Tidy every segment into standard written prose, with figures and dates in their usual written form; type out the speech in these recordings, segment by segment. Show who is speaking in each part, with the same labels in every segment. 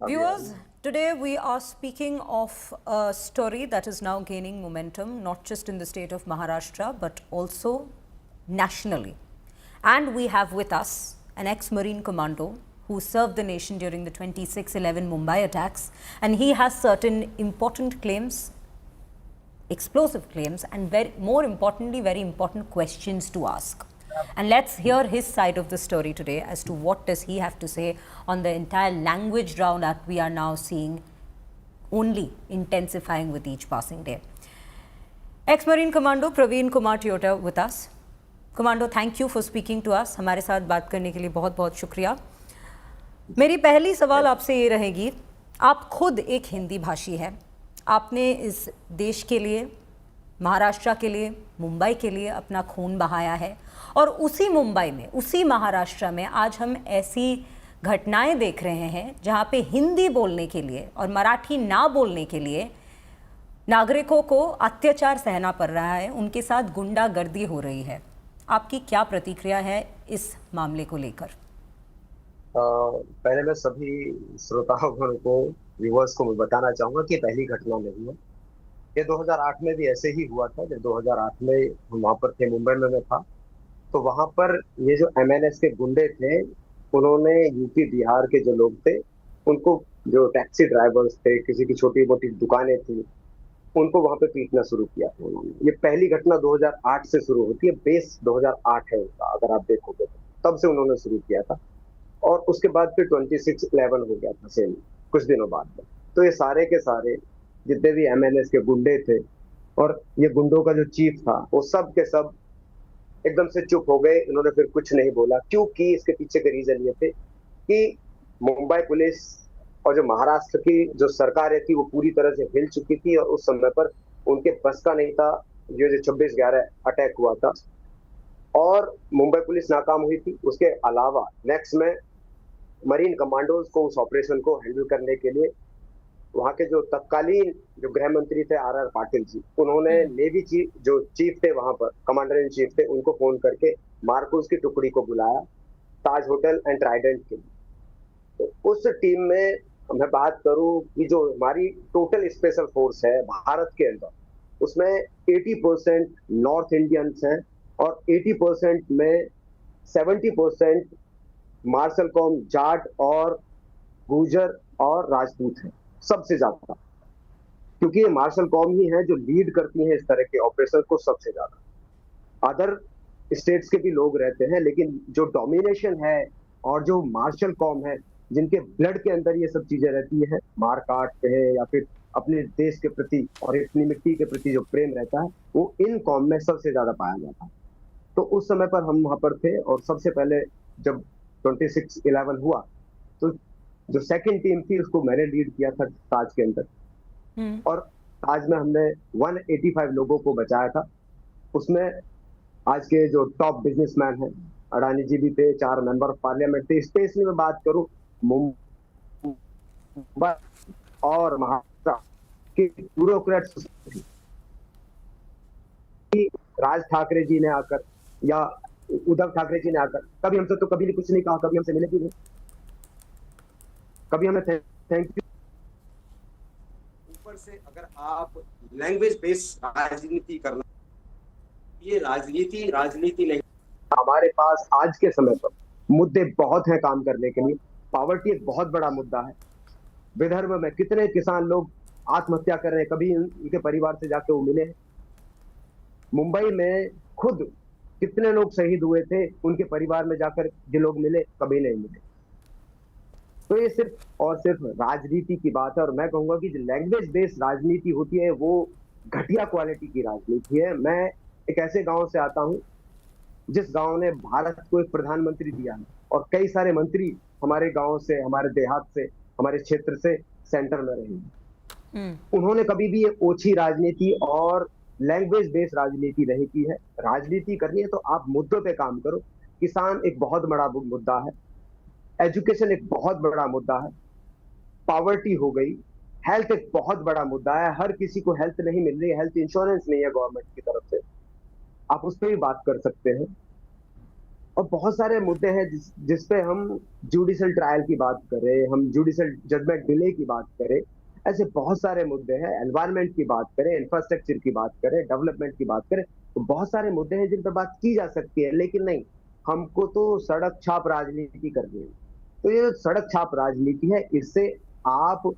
Speaker 1: Viewers, today we are speaking of a story that is now gaining momentum, not just in the state of Maharashtra, but also nationally. And we have with us an ex-Marine commando who served the nation during the 26/11 Mumbai attacks, and he has certain important claims, explosive claims, and more importantly, very important questions to ask. And let's hear his side of the story today as to what does he have to say on the entire language round that we are now seeing only intensifying with each passing day. Ex-Marine Commando Praveen Kumar Toyota with us. Commando, thank you for speaking to us. हमारे साथ बात करने के लिए बहुत बहुत शुक्रिया. मेरी पहली सवाल आपसे ये रहेगी, आप खुद एक हिंदी भाषी है, आपने इस देश के लिए, महाराष्ट्र के लिए, मुंबई के लिए अपना खून बहाया है, और उसी मुंबई में, उसी महाराष्ट्र में आज हम ऐसी घटनाएं देख रहे हैं जहां पे हिंदी बोलने के लिए और मराठी ना बोलने के लिए नागरिकों को अत्याचार सहना पड़ रहा है, उनके साथ गुंडागर्दी हो रही है. आपकी क्या प्रतिक्रिया है इस मामले को लेकर?
Speaker 2: पहले मैं सभी श्रोताओं को, व्यूवर्स को मैं बताना चाहूंगा कि पहली घटना नहीं है. ये 2008 में भी ऐसे ही हुआ था. जब 2008 में हम वहां पर थे, मुंबई में मैं था, तो वहां पर ये जो एमएनएस के गुंडे थे, उन्होंने यूपी बिहार के जो लोग थे, उनको, जो टैक्सी ड्राइवर्स थे, किसी की छोटी मोटी दुकानें थी, उनको वहां पे पीटना शुरू किया था उन्होंने. ये पहली घटना 2008 से शुरू होती है. बेस 2008 है उनका, अगर आप देखोगे तो तब से उन्होंने शुरू किया था. और उसके बाद फिर 26/11 हो गया था सेम कुछ दिनों बाद में. तो ये सारे के सारे जितने भी एमएनएस के गुंडे थे और ये गुंडों का जो चीफ था, वो सब के सब एकदम से चुप हो गए. इन्होंने फिर कुछ नहीं बोला, क्योंकि इसके पीछे के रीजन ये थे कि मुंबई पुलिस और जो महाराष्ट्र की जो सरकारें थी, वो पूरी तरह से हिल चुकी थी और उस समय पर उनके बस का नहीं था ये जो 26/11 अटैक हुआ था. और मुंबई पुलिस नाकाम हुई थी. उसके अलावा नेक्स्ट में मरीन कमांडोज को उस ऑपरेशन को हैंडल करने के लिए वहां के जो तत्कालीन जो गृह मंत्री थे आर पाटिल जी, उन्होंने नेवी चीफ, जो चीफ थे वहां पर, कमांडर इन चीफ थे, उनको फोन करके मार्कोस की टुकड़ी को बुलाया ताज होटल एंड ट्राइडेंट के लिए. तो उस टीम में मैं बात करूं कि जो हमारी टोटल स्पेशल फोर्स है भारत के अंदर, उसमें 80% नॉर्थ इंडियंस हैं और 80% में 70% मार्शल कौम जाट और गुर्जर और राजपूत हैं सबसे ज्यादा, क्योंकि ये मार्शल कौम ही है जो लीड करती है इस तरह के ऑपरेशन को सबसे ज्यादा. अदर स्टेट्स के भी लोग रहते हैं, लेकिन जो डोमिनेशन है और जो मार्शल कौम है, जिनके ब्लड के अंदर ये सब चीजें रहती है, मार काट है या फिर अपने देश के प्रति और अपनी मिट्टी के प्रति जो प्रेम रहता है, वो इन कौम में सबसे ज्यादा पाया जाता है. तो उस समय पर हम वहां पर थे और सबसे पहले जब 26/11 हुआ तो जो सेकंड टीम थी उसको मैंने लीड किया था ताज के अंदर. और ताज में हमने 185 लोगों को बचाया था. उसमें आज के जो टॉप बिजनेसमैन हैं, अडानी जी भी थे, 4 मेंबर ऑफ पार्लियामेंट थे. स्पेशली मैं बात करूं मुंबई और महाराष्ट्र के ब्यूरोक्रेट्स, राज ठाकरे जी ने आकर या उद्धव ठाकरे जी ने आकर कभी हमसे तो कभी कुछ नहीं कहा, कभी हमसे मिले भी नहीं, कभी हमें थैंक यू.
Speaker 3: ऊपर से अगर आप लैंग्वेज बेस्ड राजनीति करना, ये राजनीति नहीं.
Speaker 2: हमारे पास आज के समय पर मुद्दे बहुत हैं काम करने के लिए. पॉवर्टी एक बहुत बड़ा मुद्दा है. विदर्भ में कितने किसान लोग आत्महत्या कर रहे हैं, कभी उनके परिवार से जाके वो मिले. मुंबई में खुद कितने लोग शहीद हुए थे, उनके परिवार में जाकर जो लोग मिले, कभी नहीं मिले. तो ये सिर्फ और सिर्फ राजनीति की बात है. और मैं कहूंगा कि जो लैंग्वेज बेस्ड राजनीति होती है वो घटिया क्वालिटी की राजनीति है. मैं एक ऐसे गांव से आता हूं जिस गांव ने भारत को एक प्रधानमंत्री दिया है और कई सारे मंत्री हमारे गांव से, हमारे देहात से, हमारे क्षेत्र से सेंटर में रहे हैं. उन्होंने कभी भी ये ओछी राजनीति और लैंग्वेज बेस्ड राजनीति नहीं की है. राजनीति करनी है तो आप मुद्दों पे काम करो. किसान एक बहुत बड़ा मुद्दा है, एजुकेशन एक बहुत बड़ा मुद्दा है, पॉवर्टी हो गई, हेल्थ एक बहुत बड़ा मुद्दा है. हर किसी को हेल्थ नहीं मिल रही है, हेल्थ इंश्योरेंस नहीं है गवर्नमेंट की तरफ से, आप उस पर भी बात कर सकते हैं. और बहुत सारे मुद्दे हैं जिस पे हम जुडिशियल ट्रायल की बात करें, हम जुडिशियल जजमेंट डिले की बात करें, ऐसे बहुत सारे मुद्दे हैं। एनवायरनमेंट की बात करें, इंफ्रास्ट्रक्चर की बात करें, डेवलपमेंट की बात करें, तो बहुत सारे मुद्दे हैं जिन पर बात की जा सकती है, लेकिन नहीं, हमको तो सड़क छाप राजनीति करनी है। तो ये जो सड़क छाप राजनीति है, इससे आप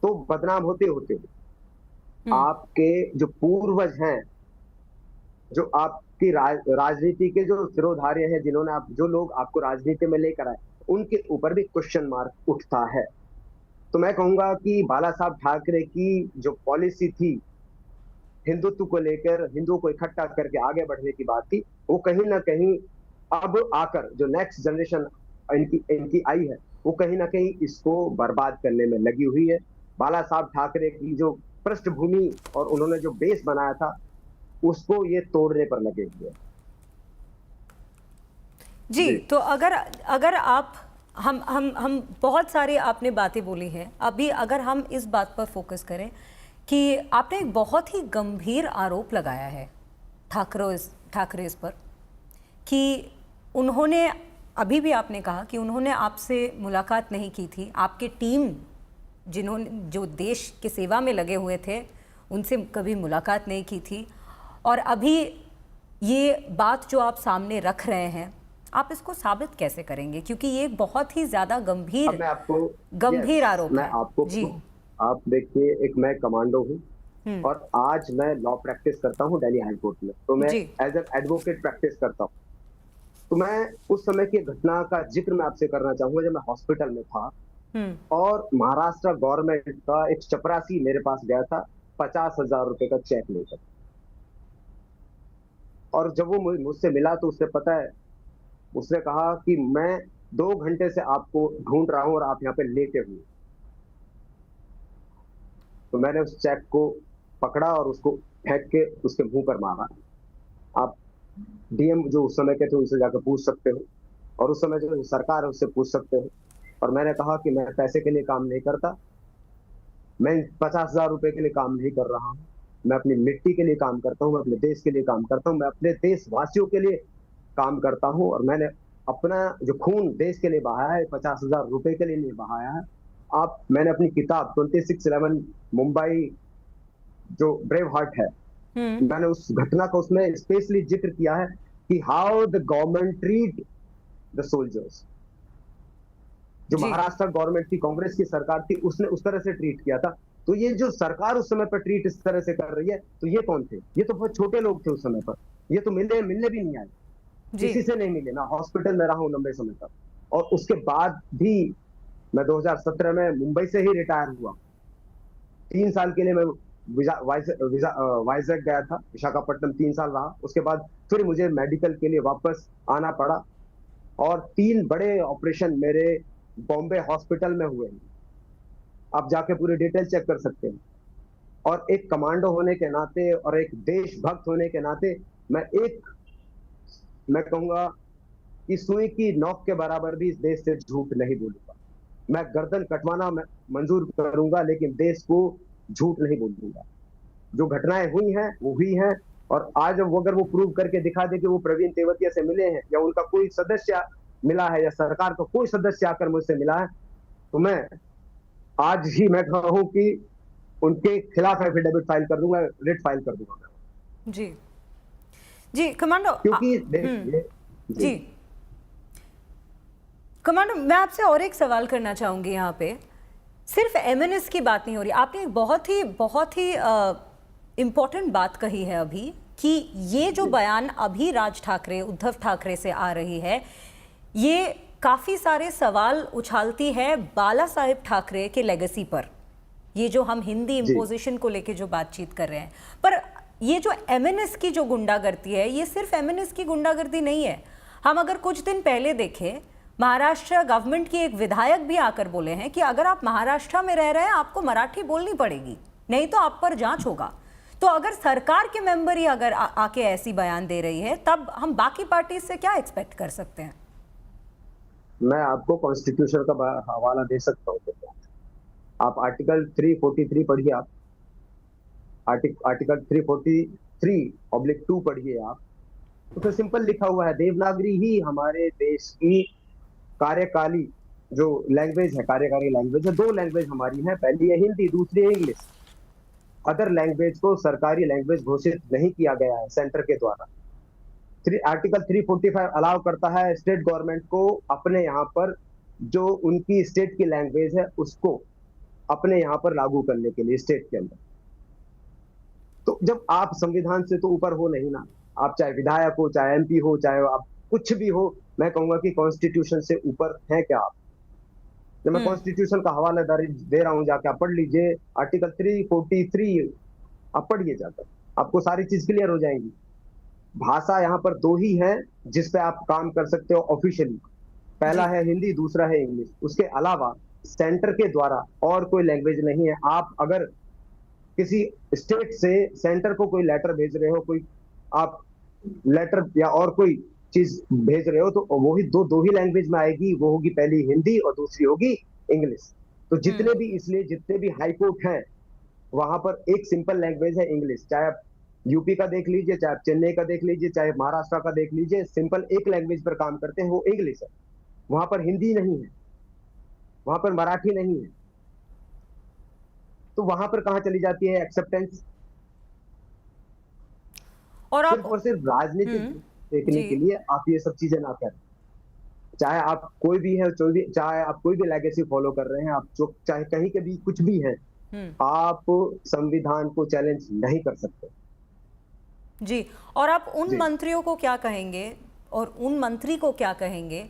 Speaker 2: तो बदनाम होते होते आपके जो पूर्वज हैं, जो आपकी राजनीति के जो सिरोधार्य हैं, जिन्होंने आप जो लोग आपको राजनीति में लेकर आए, उनके ऊपर भी क्वेश्चन मार्क उठता है। तो मैं कहूंगा कि बाला साहब ठाकरे की जो पॉलिसी थी हिंदुत्व को लेकर, हिंदुओं को इकट्ठा करके आगे बढ़ने की बात थी, वो कहीं ना कहीं अब आकर जो नेक्स्ट जनरेशन इनकी इनकी आई है, वो कहीं ना कहीं इसको बर्बाद करने में लगी हुई है। बाला साहब ठाकरे की जो पृष्ठभूमि और उन्होंने जो बेस बनाया था, उसको ये तोड़ने पर लगे हुए हैं।
Speaker 1: जी, तो अगर अगर आप हम बहुत सारी आपने बातें बोली हैं, अभी अगर हम इस बात पर फोकस करें कि आपने एक बहुत ही गंभीर आरोप लगाया है ठाकरे पर कि उन्होंने, अभी भी आपने कहा कि उन्होंने आपसे मुलाकात नहीं की थी, आपकी टीम जिन्होंने जो देश की सेवा में लगे हुए थे उनसे कभी मुलाकात नहीं की थी, और अभी ये बात जो आप सामने रख रहे हैं, आप इसको साबित कैसे करेंगे? क्योंकि ये बहुत ही ज्यादा गंभीर आरोप
Speaker 2: मैं
Speaker 1: है।
Speaker 2: आपको
Speaker 1: जी,
Speaker 2: आप देखिए, एक मैं कमांडो हूँ और आज मैं लॉ प्रैक्टिस करता हूँ दिल्ली हाई कोर्ट में, तो मैं एज एन एडवोकेट प्रैक्टिस करता हूँ। तो मैं उस समय की घटना का जिक्र मैं आपसे करना चाहूंगा जब मैं हॉस्पिटल में था और महाराष्ट्र गवर्नमेंट का एक चपरासी मेरे पास गया था 50,000 रुपए का चेक लेकर, और जब वो मुझसे मिला तो उसने, पता है, उसने कहा कि मैं 2 घंटे से आपको ढूंढ रहा हूं और आप यहाँ पे लेटे हुए। तो मैंने उस चेक को पकड़ा और उसको फेंक के उसके मुंह पर मारा। आप डीएम जो उस समय के थे उनसे जाकर पूछ सकते हो, और उस समय जो सरकार है उससे पूछ सकते हो। और मैंने कहा कि मैं पैसे के लिए काम नहीं करता, मैं 50,000 रुपए के लिए काम नहीं कर रहा हूँ, मैं अपनी मिट्टी के लिए काम करता हूँ, मैं अपने देश के लिए काम करता हूँ, मैं अपने देशवासियों के लिए काम करता हूँ, और मैंने अपना जो खून देश के लिए बहाया है 50,000 रुपए के लिए नहीं बहाया है। मैंने अपनी किताब 26/11 मुंबई जो ब्रेव हार्ट है, मैंने उस घटना को उसमें स्पेशली जिक्र किया है कि how the government treat the soldiers. जो महाराष्ट्र गवर्नमेंट थी, कांग्रेस की सरकार थी, उसने उस तरह से ट्रीट किया था। तो ये जो सरकार उस समय पर ट्रीट इस तरह से कर रही है, तो ये कौन थे? ये तो बहुत छोटे लोग थे उस समय पर, ये तो मिलने भी नहीं आए, किसी से नहीं मिले, ना हॉस्पिटल में रहा हूं लंबे समय तक। और उसके बाद भी मैं 2017 में मुंबई से ही रिटायर हुआ। 3 साल के लिए मैं वाइजैक गया था, विशाखापट्टनम 3 साल रहा, उसके बाद फिर मुझे मेडिकल के लिए वापस आना पड़ा, और 3 बड़े ऑपरेशन मेरे बॉम्बे हॉस्पिटल में हुए हैं। आप जाके पूरी डिटेल चेक कर सकते हैं। और एक कमांडो होने के नाते और एक देशभक्त होने के नाते मैं कहूंगा कि सुई की नोक के बराबर भी इस देश से झूठ नहीं बोलूंगा। मैं गर्दन कटवाना मंजूर करूंगा, लेकिन देश को झूठ नहीं बोलूंगा। जो घटनाएं हुई हैं वो हुई हैं, और आज अगर वो प्रूव करके दिखा दे कि वो प्रवीण तेवतिया से मिले हैं, या उनका कोई सदस्य मिला है, या सरकार का कोई सदस्य आकर मुझसे मिला है, तो मैं आज ही मैं कहूं कि उनके खिलाफ एफिडेविट फाइल कर दूंगा, रिट फाइल कर दूंगा।
Speaker 1: जी जी कमांडो,
Speaker 2: क्योंकि देखिए
Speaker 1: जी कमांडो, मैं आपसे और एक सवाल करना चाहूंगी। यहाँ पे सिर्फ एमएनएस की बात नहीं हो रही, आपने एक बहुत ही इम्पोर्टेंट बात कही है अभी, कि ये जो बयान अभी उद्धव ठाकरे से आ रही है, ये काफ़ी सारे सवाल उछालती है बाला साहेब ठाकरे के लेगेसी पर। ये जो हम हिंदी इम्पोजिशन को लेके जो बातचीत कर रहे हैं, पर ये जो एमएनएस की जो गुंडागर्दी है, ये सिर्फ एमएनएस की गुंडागर्दी नहीं है। हम अगर कुछ दिन पहले देखें, महाराष्ट्र गवर्नमेंट की एक विधायक भी आकर बोले हैं कि अगर आप महाराष्ट्र में रह रहे हैं, आपको मराठी बोलनी पड़ेगी, नहीं तो आप पर जांच होगा। तो अगर सरकार के मेंबर ही अगर आके ऐसी बयान दे रही है, तब हम बाकी पार्टी से क्या एक्सपेक्ट कर सकते हैं?
Speaker 2: मैं आपको कॉन्स्टिट्यूशन का हवाला दे सकता हूँ। आप आर्टिकल 343 पढ़िए, आप आर्टिकल 343/2 पढ़िए आप, उसमें सिंपल लिखा हुआ है देवनागरी ही हमारे देश की कार्यकाली जो लैंग्वेज है, कार्यकारी लैंग्वेज है। दो लैंग्वेज हमारी है, पहली है हिंदी, दूसरी है इंग्लिश। अदर लैंग्वेज को सरकारी लैंग्वेज घोषित नहीं किया गया है सेंटर के द्वारा। आर्टिकल 345 अलाउ करता है स्टेट गवर्नमेंट को अपने यहाँ पर जो उनकी स्टेट की लैंग्वेज है उसको अपने यहाँ पर लागू करने के लिए स्टेट के अंदर। तो जब आप संविधान से तो ऊपर हो नहीं ना, आप चाहे विधायक हो, चाहे एमपी हो, चाहे आप कुछ भी हो, मैं कहूंगा कि कॉन्स्टिट्यूशन से ऊपर है क्या आप? जब मैं कॉन्स्टिट्यूशन का हवाला दे रहा हूं, जाके आप पढ़ लीजिए आर्टिकल 343, आप पढ़िए जाकर, आपको सारी चीज क्लियर हो जाएंगी। भाषा यहाँ पर दो ही है जिस पे आप काम कर सकते हो ऑफिशियली, पहला है हिंदी, दूसरा है इंग्लिश। उसके अलावा सेंटर के द्वारा और कोई लैंग्वेज नहीं है। आप अगर किसी स्टेट से सेंटर को कोई लेटर भेज रहे हो, कोई आप लेटर या और कोई चीज भेज रहे हो, तो वो ही दो ही लैंग्वेज में आएगी। वो होगी पहली हिंदी और दूसरी होगी इंग्लिश। तो जितने भी, इसलिए जितने भी हाई कोर्ट हैं वहां पर एक सिंपल लैंग्वेज है इंग्लिश। चाहे आप यूपी का देख लीजिए, चाहे आप चेन्नई का देख लीजिए, चाहे महाराष्ट्र का देख लीजिए, सिंपल एक लैंग्वेज पर काम करते हैं, वो इंग्लिश है। वहां पर हिंदी नहीं है, वहां पर मराठी नहीं है। तो वहां पर कहां चली जाती है एक्सेप्टेंस?
Speaker 1: और
Speaker 2: सिर्फ और सिर्फ राजनीति देखने के लिए आप ये सब चीजें ना करें। चाहे आप कोई भी है, चाहे आप कोई भी लेगेसी फॉलो कर रहे हैं, आप जो चाहे कहीं के भी कुछ भी हैं, आप संविधान को चैलेंज नहीं कर सकते
Speaker 1: जी। और आप उन मंत्रियों को क्या कहेंगे और उन मंत्री को क्या कहेंगे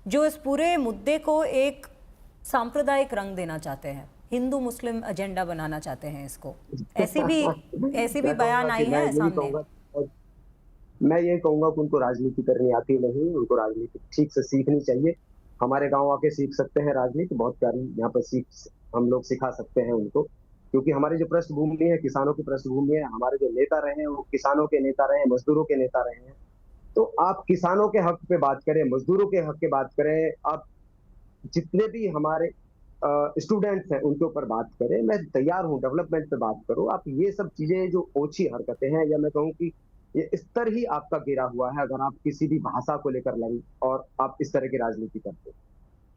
Speaker 1: जो इस पूरे मुद्दे को एक सांप्रदायिक रंग देना चाहते हैं, हिंदू मुस्लिम एजेंडा बनाना चाहते हैं इसको? ऐसी भी बयान आई है सामने।
Speaker 2: मैं ये कहूंगा कि उनको राजनीति करनी आती नहीं, उनको राजनीति ठीक से सीखनी चाहिए। हमारे गांव आके सीख सकते हैं राजनीति, बहुत प्यारी यहाँ पर हम लोग सिखा सकते हैं उनको, क्योंकि हमारी जो पृष्ठभूमि है किसानों की पृष्ठभूमि है। हमारे जो नेता रहे हैं वो किसानों के नेता रहे हैं, मजदूरों के नेता रहे हैं। तो आप किसानों के हक पे बात करें, मजदूरों के हक पे बात करें, आप जितने भी हमारे स्टूडेंट्स हैं उनके ऊपर बात करें। मैं तैयार हूँ डेवलपमेंट पे बात करो। आप ये सब चीजें जो ओछी हरकतें हैं, या मैं कहूँ कि ये स्तर ही आपका गिरा हुआ है अगर आप किसी भी भाषा को लेकर लड़ें और आप इस तरह की राजनीति करते हैं,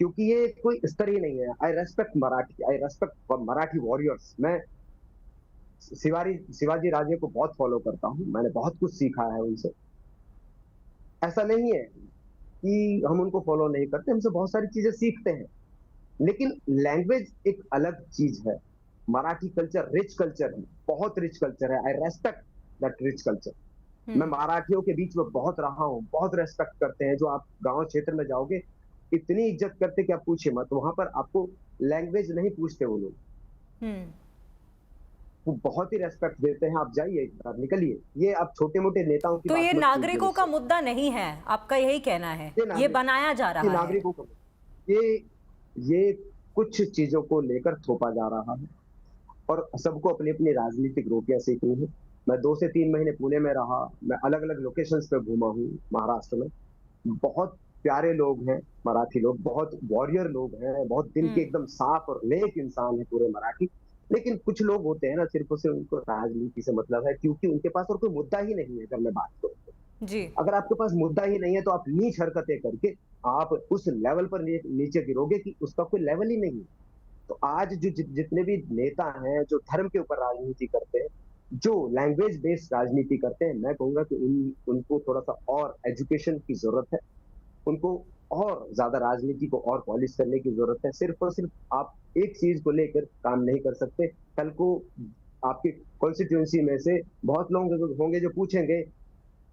Speaker 2: क्योंकि ये कोई स्तर ही नहीं है। आई रेस्पेक्ट मराठी, आई रेस्पेक्ट मराठी वॉरियर्स। मैं शिवाजी राजे को बहुत फॉलो करता हूँ, मैंने बहुत कुछ सीखा है उनसे। ऐसा नहीं है कि हम उनको फॉलो नहीं करते, हमसे बहुत सारी चीजें सीखते हैं। लेकिन लैंग्वेज एक अलग चीज है। मराठी कल्चर रिच कल्चर है, बहुत रिच कल्चर है। आई रेस्पेक्ट दैट रिच कल्चर। मैं मराठियों के बीच में बहुत रहा हूँ, बहुत रेस्पेक्ट करते हैं। जो आप गांव क्षेत्र में जाओगे, इतनी इज्जत करते कि आप पूछिए मत। वहां पर आपको लैंग्वेज नहीं पूछते वो लोग, वो बहुत ही रेस्पेक्ट देते हैं। आप जाइए, निकलिए। ये आप छोटे मोटे नेताओं की
Speaker 1: तो
Speaker 2: बात
Speaker 1: ये
Speaker 2: मत
Speaker 1: नागरिकों
Speaker 2: कीजिए।
Speaker 1: का मुद्दा नहीं है, आपका यही कहना है? ये बनाया जा रहा है
Speaker 2: नागरिकों को, ये कुछ चीजों को लेकर थोपा जा रहा है और सबको अपनी अपनी राजनीतिक रोटियां सेकनी है। मैं 2 से 3 महीने पुणे में रहा, मैं अलग अलग लोकेशंस पे घूमा हूँ महाराष्ट्र में। बहुत प्यारे लोग हैं मराठी लोग, बहुत वॉरियर लोग हैं, बहुत दिल के एकदम साफ और नेक इंसान है पूरे मराठी। लेकिन कुछ लोग होते हैं ना, सिर्फ और सिर्फ उनको राजनीति से मतलब है, क्योंकि उनके पास और कोई मुद्दा ही नहीं है। अगर मैं बात करूँ
Speaker 1: जी,
Speaker 2: अगर आपके पास मुद्दा ही नहीं है तो आप नीच हरकतें करके आप उस लेवल पर नीचे गिरोगे कि उसका कोई लेवल ही नहीं है। तो आज जो जितने भी नेता हैं जो धर्म के ऊपर राजनीति करते हैं, जो लैंग्वेज बेस्ड राजनीति करते हैं, मैं कहूंगा कि उनको थोड़ा सा और एजुकेशन की जरूरत है। उनको और ज्यादा राजनीति को और पॉलिश करने की जरूरत है। सिर्फ और सिर्फ आप एक चीज को लेकर काम नहीं कर सकते। कल को आपके कॉन्स्टिट्यूंसी में से बहुत लोग होंगे जो पूछेंगे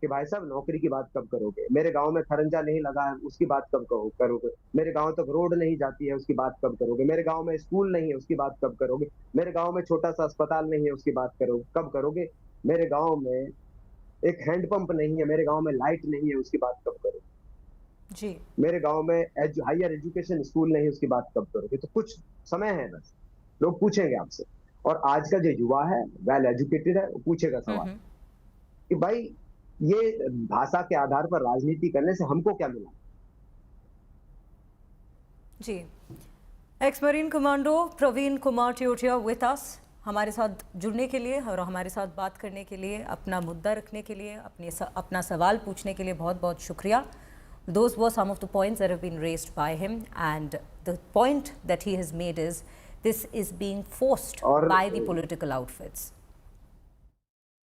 Speaker 2: कि भाई साहब नौकरी की बात कब करोगे, मेरे गांव में खरंजा नहीं लगा है उसकी बात कब करोगे, मेरे गांव तक रोड नहीं जाती है उसकी बात कब करोगे, मेरे गांव में स्कूल नहीं है उसकी बात कब करोगे, मेरे गांव में छोटा सा अस्पताल नहीं है उसकी बात कब करोगे, मेरे गांव में एक हैंडपंप नहीं है, मेरे गांव में लाइट नहीं है उसकी बात कब करोगे
Speaker 1: जी,
Speaker 2: मेरे गांव में हायर एजुकेशन स्कूल नहीं है उसकी बात कब करोगे। तो कुछ समय है, बस लोग पूछेंगे आपसे। और आज का जो युवा है वेल एजुकेटेड है, वो पूछेगा सवाल कि भाई ये भाषा के आधार पर राजनीति करने से हमको क्या मिला।
Speaker 1: जी। Ex-Marine Commando Praveen Kumar Teotia with us. हमारे साथ जुड़ने के लिए और हमारे साथ बात करने के लिए, अपना मुद्दा रखने के लिए, अपना सवाल पूछने के लिए बहुत बहुत शुक्रिया. Those were some of the points that have been raised by him, and the point that he has made is this is being forced
Speaker 2: और
Speaker 1: by the political outfits.